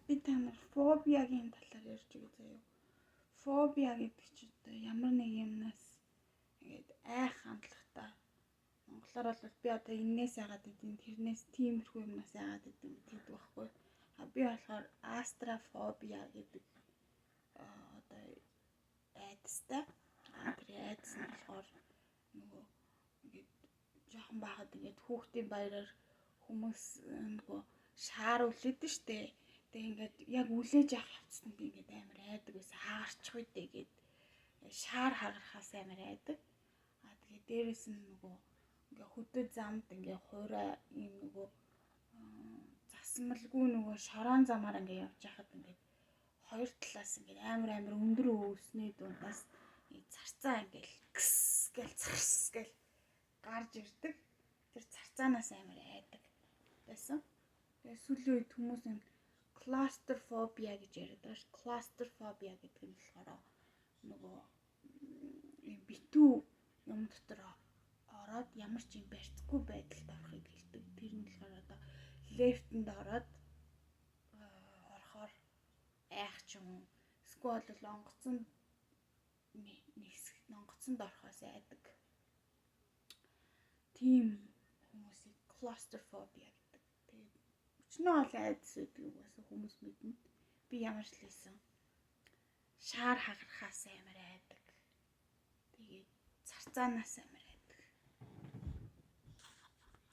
Би та нар фобиагийн талаар ярьж байгаа заяа. Фобиа гэдэг чинь одоо ямар нэг юмнаас ингээд айх хандлагатай. Монголоор бол би одоо энээс яагаад гэдэг тэрнээс тиймэрхүү юмнаас яагаад гэдэг гэдэг байхгүй. Би болохоор астрофобиа гэдэг одоо айдастай. Тэр айдас нь болохоор нөгөө ингээд жоохон байхад ингээд хүүхдийн баяраар хүмүүс нөгөө шаар үлээдэн штэ. Тэгээ ингээд яг үлээж явах явцсанд ингээд амар айдаг байсан. Хаагарчих үедээ гээд шаар хагарахаас амар айдаг. Тэгээ дээрэс нь нөгөө ингээ хөдөө замд ингээ хуурай ийм нөгөө засмалгүй нөгөө шорон замаар ингээ явж байхад ингээ хоёр талаас ингээ амар өндөр өвснээ дундаас царцаа ингээл гс гэл царс гэл гарч ирдэг. Тэр царцаанаас амар айдаг байсан. Тэгээ сүүлийн үед хүмүүс энэ клаустрофобиа гэж яриад байгаа ш. Клаустрофобиа гэдэг нь болохоор нөгөө битүү юм дотор ороод ямар ч юм барьцгүй байдалд орохыг хэлдэг. Тэр нь болохоор одоо лефтэнд ороод орохоор айх ч юм уу. Эсвэл бол онгоцонд орохоос айдаг. Тийм хүмүүсийг клаустрофобиа гэдэг. Тэгээд өчнөө ол айдас гэдэг угаасаа хүмүүс мэднэ. Би ямар ч л хэлсэн. Шаар хагарахаас амар айдаг. Тэгээд царцаанаас амар